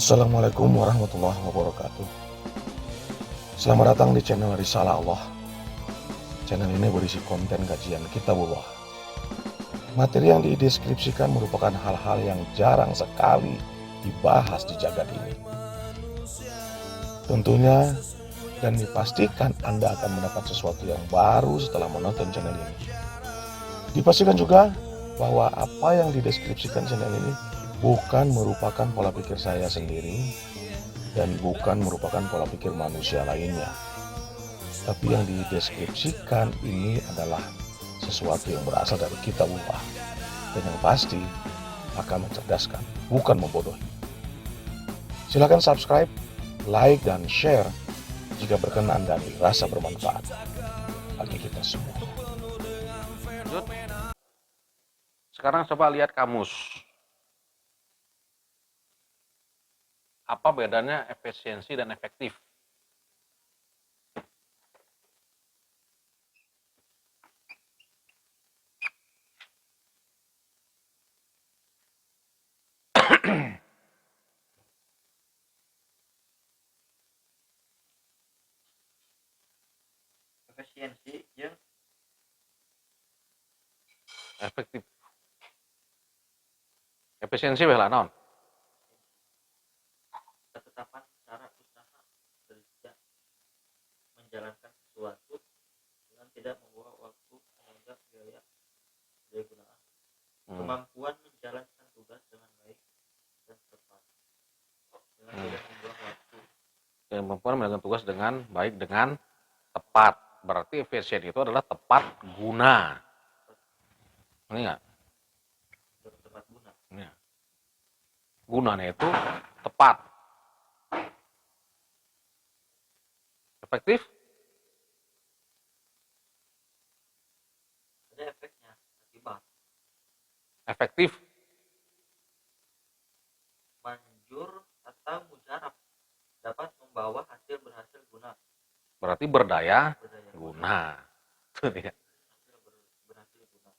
Assalamualaikum warahmatullahi wabarakatuh. Selamat datang di channel Risalah Allah. Channel ini berisi konten kajian kitabullah. Materi yang dideskripsikan merupakan hal-hal yang jarang sekali dibahas di jagat ini. Tentunya dan dipastikan Anda akan mendapat sesuatu yang baru setelah menonton channel ini. Dipastikan juga bahwa apa yang dideskripsikan channel ini bukan merupakan pola pikir saya sendiri dan bukan merupakan pola pikir manusia lainnya. Tapi yang dideskripsikan ini adalah sesuatu yang berasal dari kitabullah dan yang pasti akan mencerdaskan, bukan membodohi. Silakan subscribe, like, dan share jika berkenan dan dirasa bermanfaat bagi kita semua. Lanjut. Sekarang coba lihat kamus. Apa bedanya efisiensi dan efektif? Efisiensi yang Efektif. Efisiensi weh lah naon? ketetapan cara usaha kerja menjalankan sesuatu dengan tidak membawa waktu, tenaga, biaya, daya gunaan. Kemampuan menjalankan tugas dengan baik dan tepat dengan tidak membuang waktu. Kemampuan melakukan tugas dengan baik dengan tepat. Berarti efisien itu adalah tepat guna. Ini enggak? Tepat guna. Ya. Gunanya itu tepat. Efektif? Ada efeknya, akibat, Efektif. manjur atau mujarab, dapat membawa hasil berhasil guna. Berarti berdaya Berdaya guna. Itu dia. berhasil guna.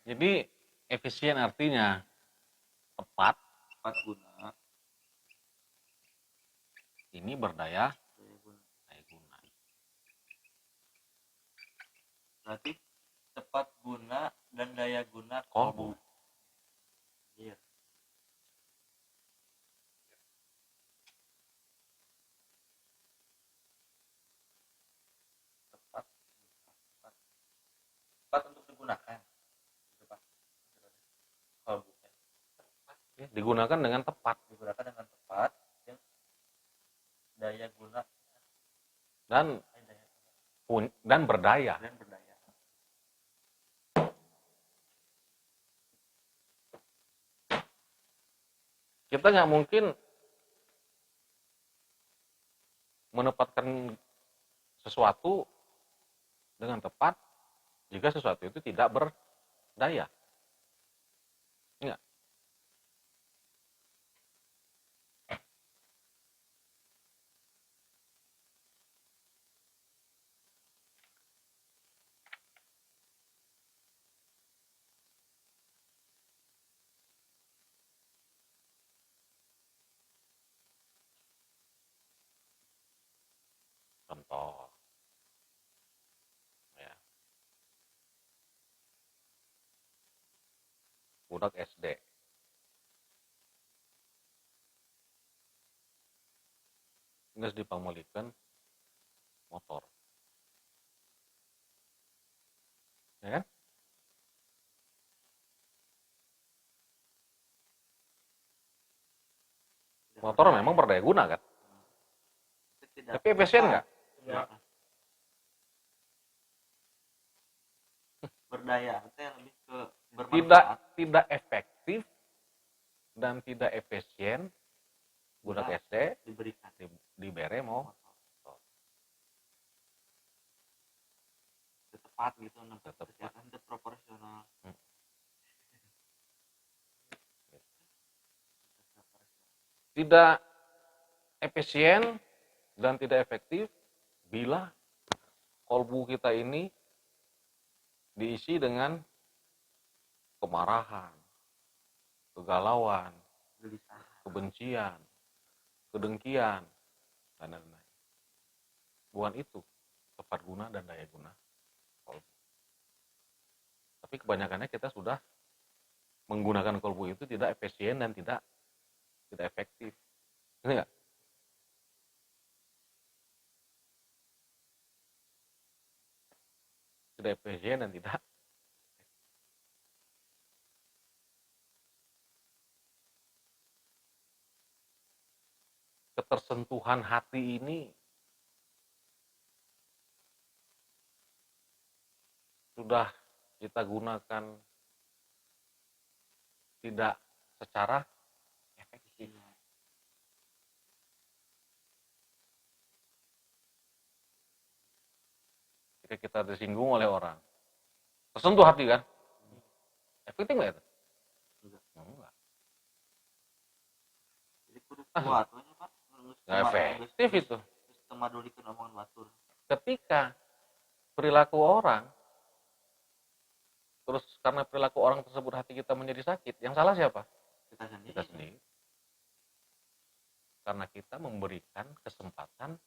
Jadi efisien artinya tepat, Tepat guna, ini berdaya daya guna. guna. Berarti tepat guna dan daya guna Kolbu. Iya. Tepat untuk digunakan. Tepat. Kolbu. Ya, digunakan dengan tepat Digunakan dengan tepat yang daya guna dan berdaya. dan berdaya. Kita nggak mungkin menempatkan sesuatu dengan tepat jika sesuatu itu tidak berdaya. Enggak. Contoh. Ya. Budak SD. Nges dipamolikeun motor. Ya kan? Motor memang berdaya guna kan? Tapi efisien nggak? Ya. Berdaya itu yang lebih ke bermanfaat. Tidak efektif dan tidak efisien. Budak SD Diberikan dibere mau tepat gitu, Tepat. kesehatan itu proporsional. tidak efisien dan tidak efektif bila kolbu kita ini diisi dengan kemarahan, kegalauan, gelisah. kebencian, kedengkian, dan lain-lain. Bukan itu tepat guna dan daya guna kolbu. Tapi kebanyakannya kita sudah menggunakan kolbu itu tidak efisien dan tidak efektif. Ini enggak? Tidak efisien dan tidak. Ketersentuhan hati ini sudah kita gunakan tidak secara efektif. Jika kita tersinggung oleh orang, tersentuh hati kan? Efektif nggak itu? Enggak. Jadi kudu kuat we nya, Pak. Nggak efektif itu. Sistem dulikeun omongan batur. Ketika perilaku orang, terus karena perilaku orang tersebut hati kita menjadi sakit, yang salah siapa? Kita sendiri. Kita sendiri. Karena kita memberikan kesempatan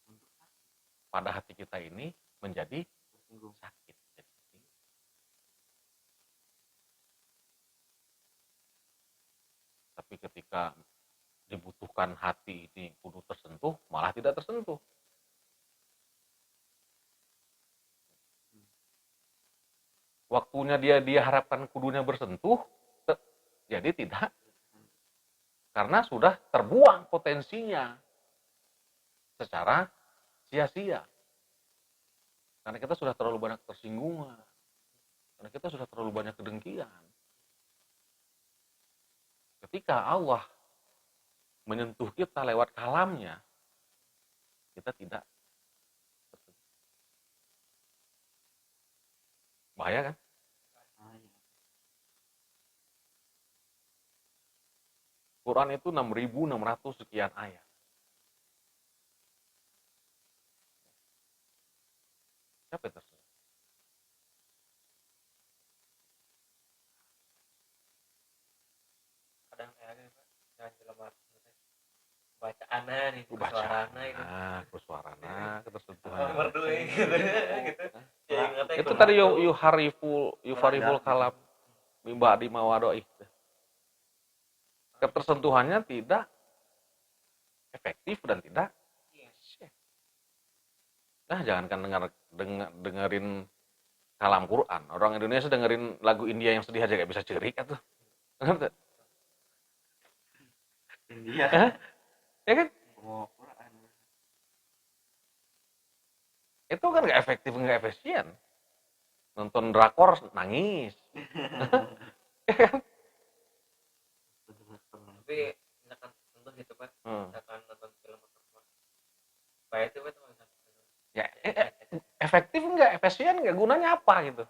pada hati kita ini menjadi Tersinggung. sakit. Tapi ketika dibutuhkan hati ini kudu tersentuh, malah tidak tersentuh. Waktunya dia harapkan kudunya bersentuh, jadi tidak. Karena sudah terbuang potensinya secara sia-sia. Karena kita sudah terlalu banyak tersinggungan. Karena kita sudah terlalu banyak kedengkian. Ketika Allah menyentuh kita lewat kalamnya, kita tidak tersentuh. Bahaya kan? Quran itu 6.600 sekian ayat. Siapa yang tersentuh? Kadang saya Pak, jangan jelema bacaanna nih, suarana itu. Suarana, ketersentuhan. Nomor 2 gitu. Itu tadi yufariful kalam mimba di mawadoi. Ketersentuhannya tidak efektif dan tidak. Nah, jangankan dengerin kalam Quran. Orang Indonesia dengerin lagu India yang sedih aja gak bisa cerik atuh. Ngerti? India. Ya kan? Oh, Quran. Itu kan gak efektif, gak efisien. Nonton drakor nangis. Ya kan? Tapi misalkan contoh gitu Pak, misalkan nonton film atau apa, baik itu Pak Ya, efektif nggak, efisien nggak, gunanya apa gitu?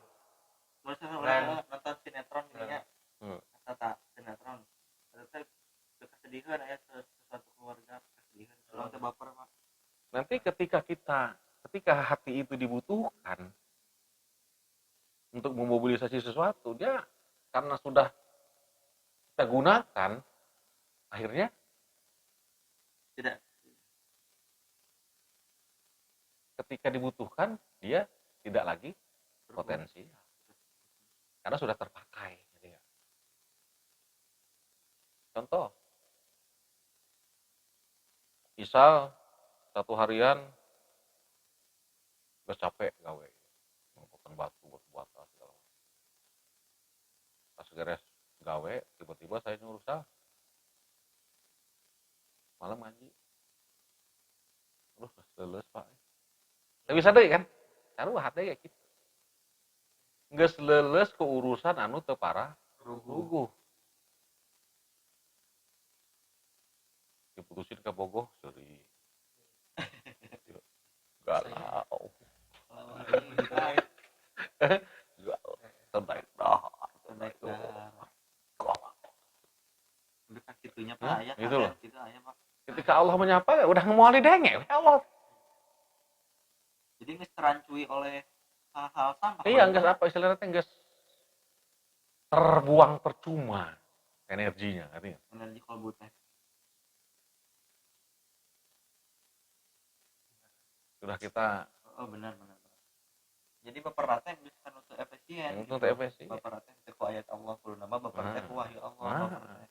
misalkan orang nonton sinetron gini ya, kata sinetron, ternyata kesedihan ya sesuatu keluarga kesedihan, kalau kita baper Pak. Nanti ketika hati itu dibutuhkan untuk memobilisasi sesuatu, dia karena sudah kita gunakan, akhirnya Tidak. ketika dibutuhkan dia tidak lagi potensial karena sudah terpakai. Contoh, misal satu harian udah capek gawe, mengumpulkan batu buat segala macam. Pas beres gawe, tiba-tiba saya nyuruh malam ngaji. Terus lulus Pak. Tapi bisa deh kan? Caru hati kayak gitu. Nggak lulus ke urusan anu teu parah ruguh. Diputusin ke Bogoh, seri. Galau. Terbaik dah. Dekat situnya Pak ya. Gitu loh. Gitu aya Pak. Ketika Allah menyapa, udah ngemuali denge, Allah. Jadi nggak terancui oleh hal-hal sampah. Iya, enggak apa istilahnya, enggak terbuang percuma. energinya, artinya. energi kolbu teh. Sudah kita Oh benar. Jadi bapak rata yang bisa untuk efisien. untuk gitu. TFSI. Bapak rata yang ku ayat Allah kulo nama bapak rata ku wahyu Allah. Nah. Bapak rata.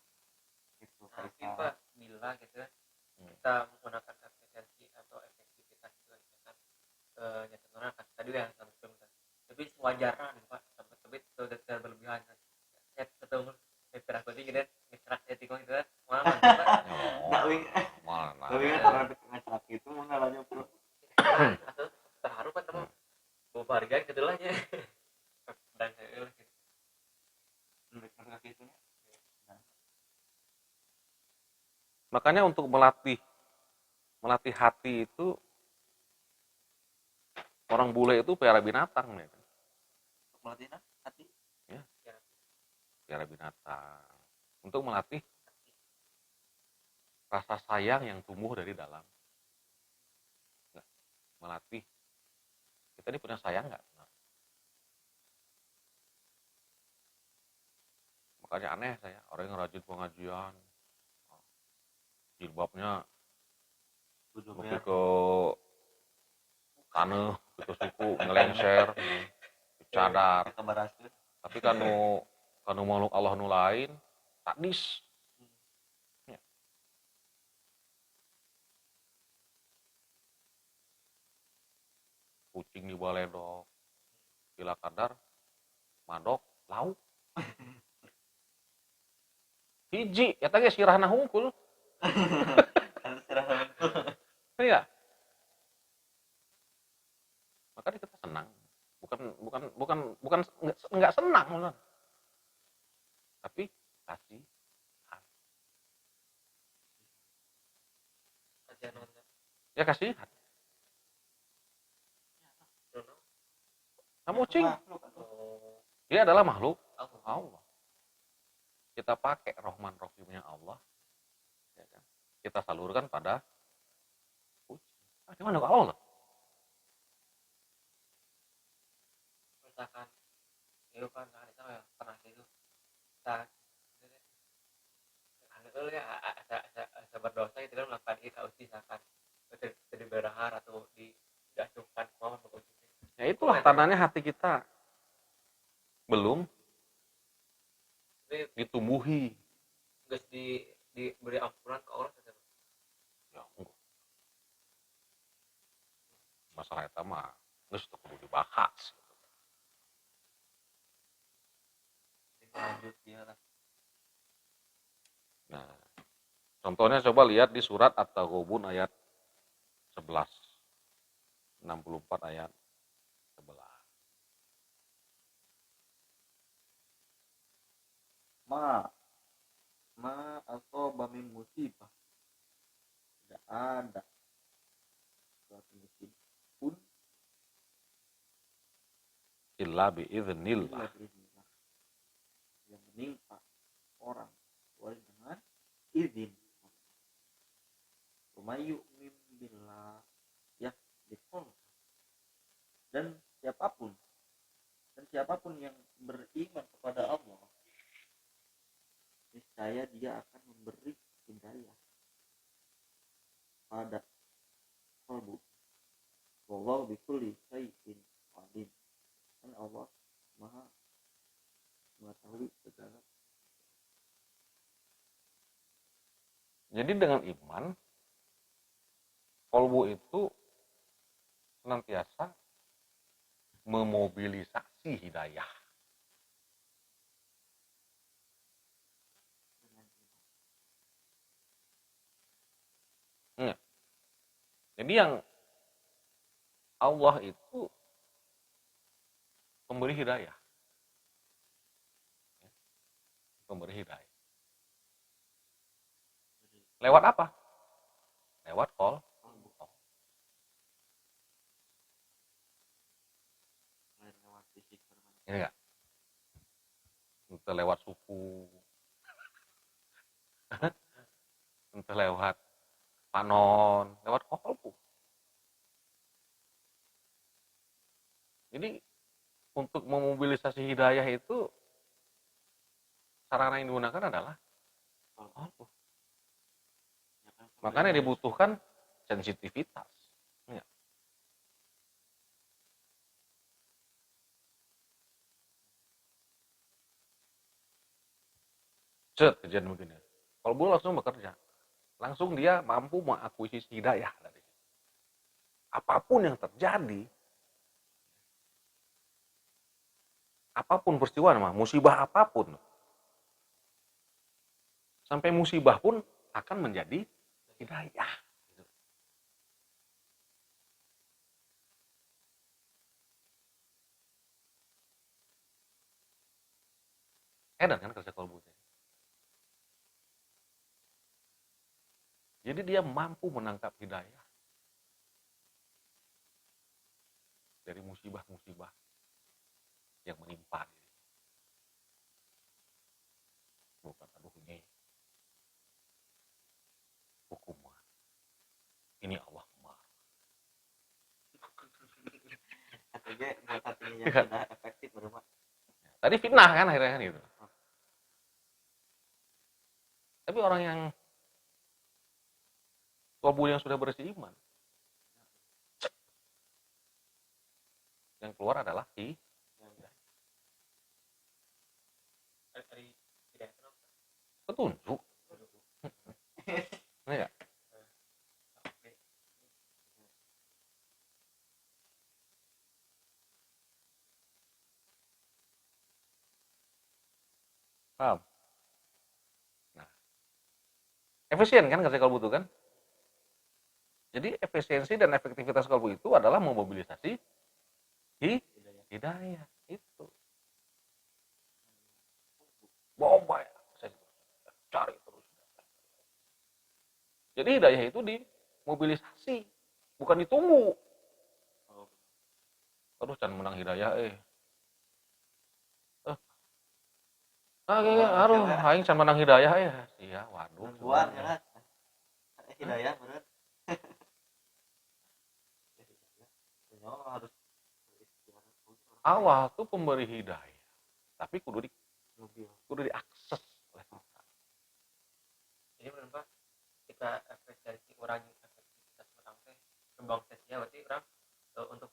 Gitu. Tapi Pak, bila gitu kan Hmm. kita menggunakan efisiensi atau efektivitas itu kan misalkan nyata kan tadi yang sampai kan. Tapi sewajarnya nih Pak, sampai tidak berlebihan kan. Ya ketemu pira kodi gitu ngecerak etikong itu kan. Malah mantap Pak. Tapi Mana? kan orang ngacak itu mau ngalanya pun. Atau terharu Pak teman. Bawa harga kedulanya. Dan saya gitu. Mereka gitu. Makanya untuk melatih hati itu orang bule itu piara binatang nih. Untuk melatih hati. Piara binatang. Untuk melatih rasa sayang yang tumbuh dari dalam. Nggak. Melatih. Kita ini punya sayang nggak? Nah. Makanya aneh saya, orang yang rajin pengajian, jilbabnya lebih ke tanah, ke suku, ngelengser, cadar. Tapi kanu makhluk Allah nu lain, takdis. Ya. Kucing di baledok, gila kadar, madok, lauk. Hiji, ya tadi sirahna hungkul. Iya. Makanya kita senang. Bukan enggak senang malah. Tapi kasih. Aja nonton. Ya kasih. Bruno. Kamu cing. Oh, Dia adalah makhluk Allah. Allah. Kita pakai Rahman Rahimnya Allah. Ya kan? Kita salurkan pada kucing. Gimana kok Allah? Misalkan itu kan itu ya pernah gitu. Kita itu ya asa berdosa gitu kan melakukan itu misalkan jadi berahar atau diacuhkan kuaman ke kucing. Ya itulah tandanya hati kita belum Ini ditumbuhi. guys diberi ampunan ke Allah saja. Ya enggak. Masalah itu mah geus teu kudu dibahas. Lanjut dia lah. Nah, contohnya coba lihat di surat At-Taghabun ayat 11. 64 ayat 11. Ma asoba min musibah. Tidak ada suatu musibah pun Illa biiznillah. illa biiznillah yang menimpa orang kecuali dengan izin. Umayyu min billah ya dikol. Dan siapapun yang beriman kepada Allah, niscaya dia akan memberi hidayah pada kalbu. Wallahu bikulli syai'in alim. Dan Allah Maha mengetahui segala. Jadi dengan iman, kolbu itu senantiasa memobilisasi hidayah. Jadi yang Allah itu pemberi hidayah. Pemberi hidayah. Lewat apa? Lewat kolbu. Lewat fisik Ini enggak? Entah lewat suku. Entah lewat panon, lewat kolbu. Jadi untuk memobilisasi hidayah itu sarana yang digunakan adalah Aduh, Ya kan, makanya sebenarnya dibutuhkan sensitivitas. Ya. Set kejadian begini. Kalau Bu langsung bekerja, langsung dia mampu mengakuisisi hidayah dari situ. Apapun yang terjadi, apapun peristiwa, musibah apapun, sampai musibah pun akan menjadi hidayah. Edan kan kerja kolbu. Jadi dia mampu menangkap hidayah dari musibah-musibah yang menimpa diri. Bukan, aduh ini hukuman. Ini Allah marah. katanya buat hatinya yang sudah efektif berubah. Tadi fitnah kan akhirnya kan gitu. Tapi orang yang sudah beriman, yang keluar adalah Dari tidak kenal. petunjuk. Nah, ya. Paham? Nah, efisien kan kerja kolbu itu kan? Jadi efisiensi dan efektivitas kolbu itu adalah memobilisasi hidayah itu. Bomba ya, saya cari terus. Jadi hidayah itu dimobilisasi, bukan ditunggu. Terus can menang hidayah aduh, aing can menang hidayah iya, waduh. Buat ya lah. Hidayah bener. Harus Allah tuh pemberi hidayah, tapi kudu diakses oleh kita. Ini benar Pak, kita apresiasi orang yang efektivitas orang teh kembang tesnya berarti orang untuk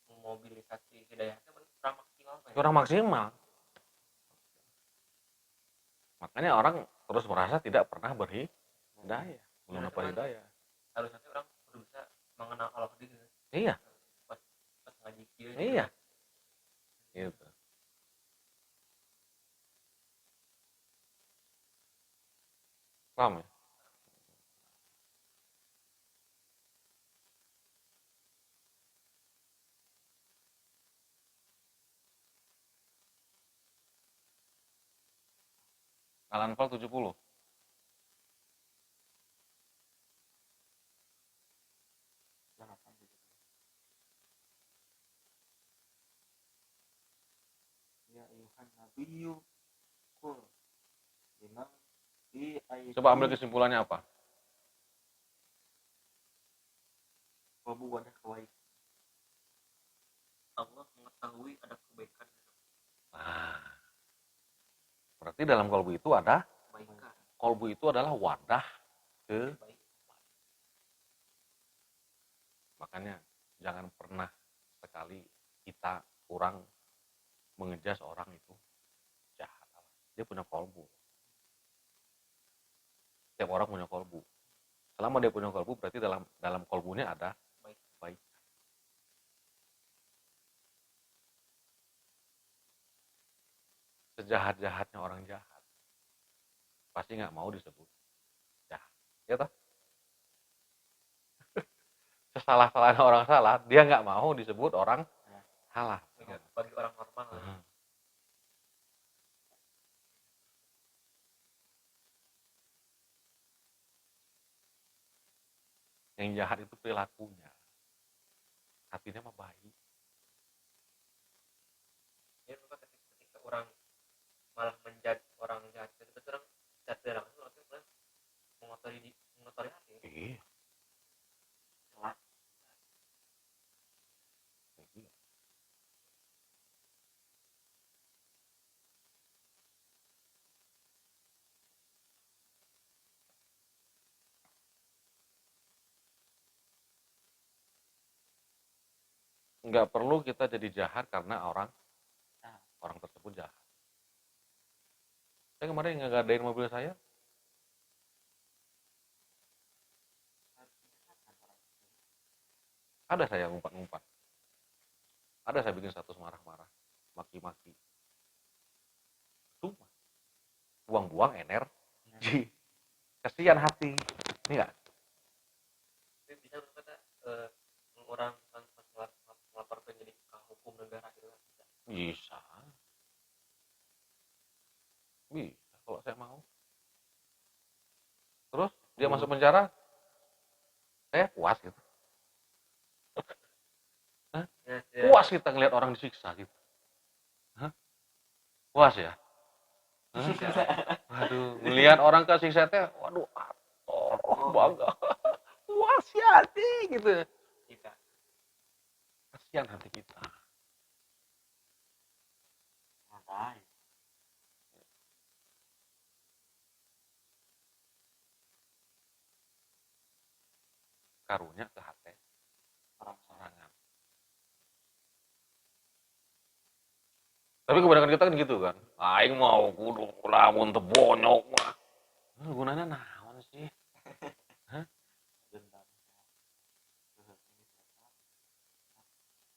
memobilisasi hidayahnya kurang maksimal Pak. Kurang maksimal. Makanya orang terus merasa tidak pernah berhidayah, belum dapat hidayah. Harusnya orang perlu bisa mengenal Allah gitu. Iya, Pas ngaji kieu. iya. Gitu. Paham ya? Al-Anfal 70. Ya ayuhan nabiyyu qul liman fi aidi Coba ambil kesimpulannya apa? wabu wadah kebaikan. Allah mengetahui ada kebaikan Nah, berarti dalam kolbu itu ada, kebaikan. kolbu itu adalah wadah ke. Makanya jangan pernah sekali kita kurang mengejas orang itu jahat. Dia punya kolbu. Setiap orang punya kolbu. Selama dia punya kolbu, berarti dalam kolbunya ada baik. Sejahat-jahatnya orang jahat, pasti nggak mau disebut jahat. Ya toh? Sesalah-salahnya orang salah, dia nggak mau disebut orang salah. Bagi orang normal. Yang jahat itu perilakunya, hatinya mah baik. Ya ketika orang malah menjadi orang jahat itu orang jahat perilaku itu malah mengotori hati. Iya. Nggak perlu kita jadi jahat karena orang tersebut jahat. Saya kemarin ngegadain mobil saya, ada saya ngumpat-ngumpat, ada saya bikin status marah-marah, maki-maki, cuma buang-buang energi, kasihan hati, ini nggak? Tapi bisa berkata orang melaporkan jadi ke hukum negara gitu kan bisa. Bisa, bisa kalau saya mau. Terus dia masuk penjara, saya puas gitu. Ya, Puas kita ngeliat orang disiksa gitu. Hah? Puas ya? Hah? Waduh, melihat orang kesiksa teh, waduh, bangga. Puas ya hati gitu. kita Kasihan hati kita. Santai. Karunya ke hati sorangan. Tapi kebanyakan kita kan gitu kan. Aing mau kudu lamun teu bonyok mah. Gunanya naon sih? Dendam.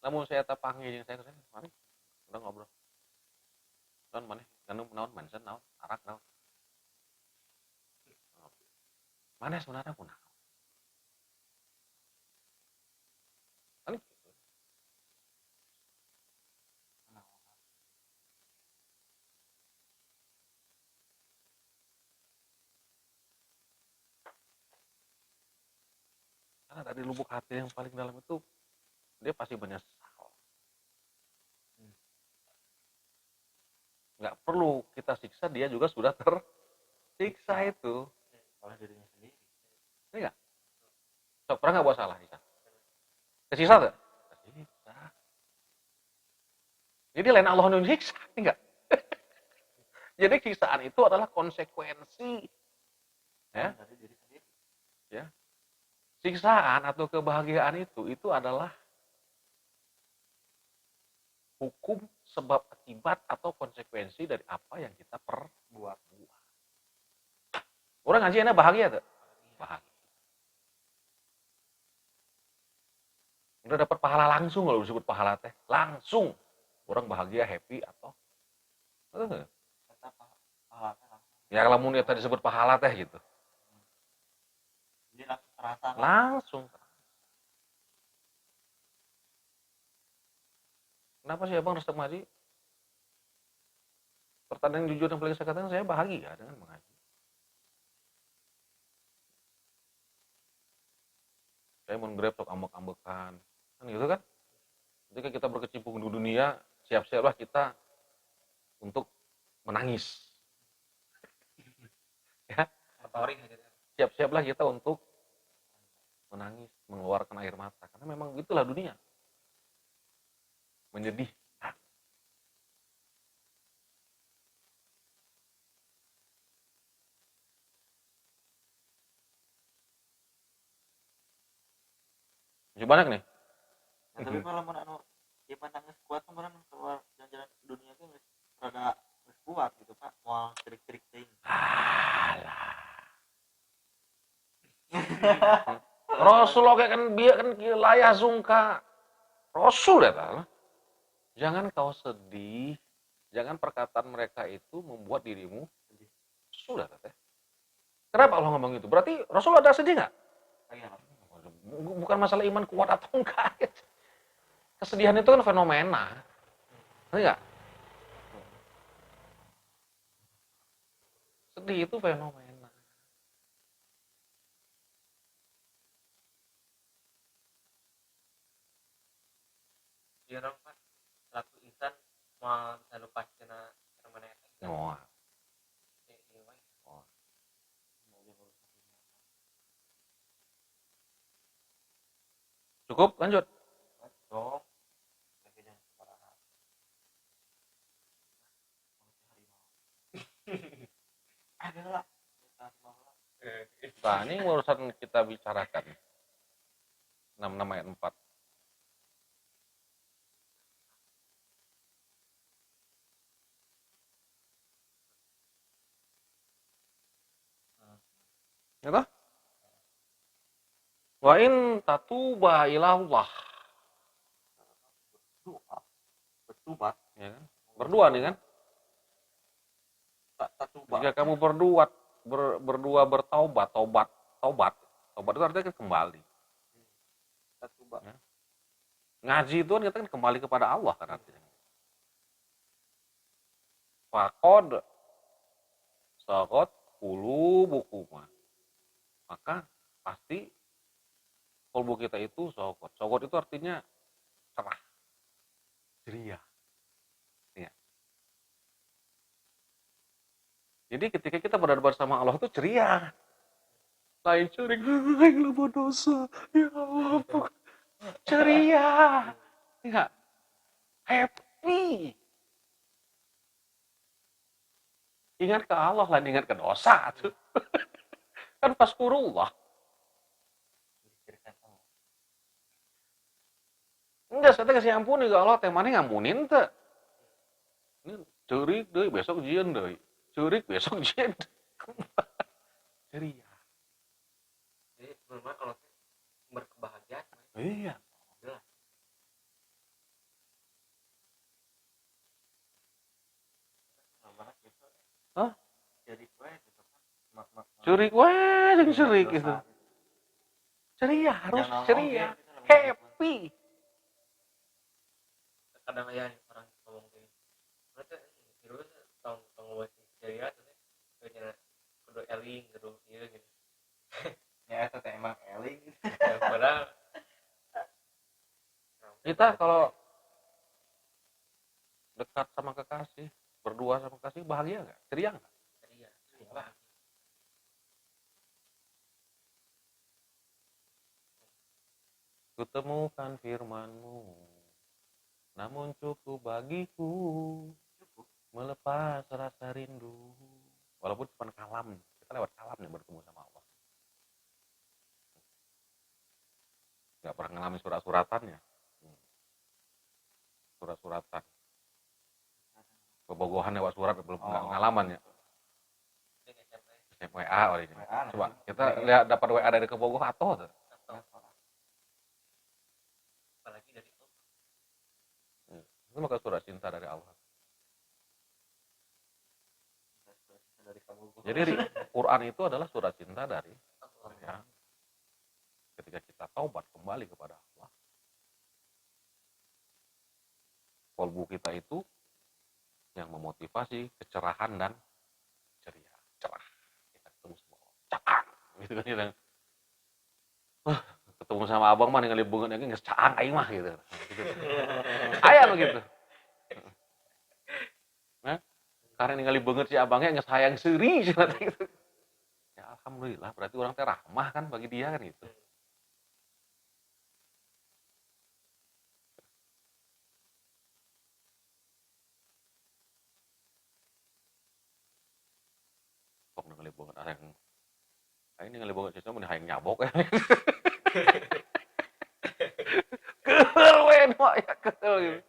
Namun saya tak panggil saya mari udah ngobrol. Naon maneh? Nganu naon mansen naon? Arak naon? Mana sebenarnya kunaon? Kan gitu. Karena dari lubuk hati yang paling dalam itu dia pasti menyesal. Nggak perlu kita siksa, dia juga sudah tersiksa itu. Oleh dirinya sendiri. Ini nggak? Sok, pernah nggak buat salah siksa? Kesiksa nggak? Kesiksa. Jadi lain Allah yang siksa, enggak? Jadi siksaan itu adalah konsekuensi. Ya, Dari diri sendiri. ya. Siksaan atau kebahagiaan itu adalah hukum sebab akibat atau konsekuensi dari apa yang kita perbuat. Orang ngaji enak bahagia tuh? Bahagia. Udah dapat pahala langsung kalau disebut pahala teh. Langsung. Orang bahagia, happy atau Kata pahalanya langsung. ya kalau mau tadi disebut pahala teh gitu. Jadi langsung terasa. Langsung. Kenapa sih abang resep ngaji? Pertanyaan jujur yang paling saya katakan, saya bahagia dengan mengaji. Saya mau grab sok ambek-ambekan. Kan gitu kan? Ketika kita berkecimpung di dunia, siap-siaplah kita untuk menangis. Ya, story aja deh. siap-siaplah kita untuk menangis, mengeluarkan air mata. Karena memang itulah dunia. Menyedih. Masih banyak nih. Nah, tapi kalau mau anu ya pandangnya kuat kemarin keluar jalan-jalan ke dunia itu rada kuat gitu Pak. Mau trik-trik ting. Alah. Rasul oke kan biar kan layah sungka. Rasul ya tak? Jangan kau sedih. Jangan perkataan mereka itu membuat dirimu sudah teh. Kenapa Allah ngomong itu? Berarti Rasul ada sedih nggak? Iya. Bukan masalah iman kuat atau enggak. Kesedihan itu kan fenomena. Ngerti nggak? Sedih itu fenomena. Dia orang Pak selaku insan mau bisa lepas kena mana ya? Wah. Cukup, lanjut. Dong. Lagi jangan separahan. Ada lah. Nah, ini urusan kita bicarakan. 66 ayat 4. Gitu? Wa in tatuba ilallah. Doa bertobat Ya kan? Berdua nih kan? tak tatuba Jika kamu berdua bertaubat, taubat itu artinya kan kembali. tatuba Ya. Ngaji itu kan kita kan kembali kepada Allah kan artinya. Faqad saqat qulubukuma. Maka pasti kalbu kita itu saqat. Saqat itu artinya cerah, ceria. Ya. Jadi ketika kita berhadapan sama Allah itu ceria. Lain syirik, lain lupa dosa. Ya Allah, ceria. Ya, happy. Ingat ke Allah lah, ingat ke dosa tuh. Kan paskurullah. dipikirkan Allah Enggak, saya kasih ampuni ke Allah, teh mana ngampunin teh. Ini cerik deh, besok jieun deh. Cerik besok jieun. Ceria. Jadi sebenarnya kalau berkebahagiaan Iya. jelas. banget gitu Hah? jadi gue gitu kan Cerik weh, jeung cerik dosa gitu. Ceria, harus Jangan ceria. oke, kita lagi Happy. Kadang ya orang ngomong kayak mereka terus tong buat ceria tuh kudu eling kudu ieu gitu. ya itu teh emang eling Ya, padahal Kita kalau dekat sama kekasih, berdua sama kekasih, bahagia nggak? Ceria nggak? ceria. Wah, Kutemukan firman-Mu, namun cukup bagiku melepas rasa rindu. Walaupun cuma kalam, kita lewat kalam nih bertemu sama Allah. Nggak pernah ngalamin surat-suratannya. Surat-suratan. Kebogohan lewat surat belum nggak pengalaman ya. ini SMP WA oh ini. WA, Coba nanti. kita lihat dapat WA dari kebogoh atau tuh. atau apalagi dari itu Itu maka surat cinta dari Allah. dari kamu Jadi Quran itu adalah surat cinta dari Allah. ya. Ketika kita taubat kembali kepada Allah, kalbu kita itu yang memotivasi kecerahan dan ceria, cerah. Kita ketemu sama Allah, caang, gitu kan kita. Ketemu sama abang mah ningali beungeut lagi geus caang aing mah gitu. Aya begitu. Nah, karena ningali beungeut si abangnya geus hayang seuri cenah gitu. Ya alhamdulillah berarti orang teh rahmah kan bagi dia kan gitu. Kok ningali beungeut hayang aing ningali beungeut sisna mun hayang nyabok. Keul we nu aya keul gitu.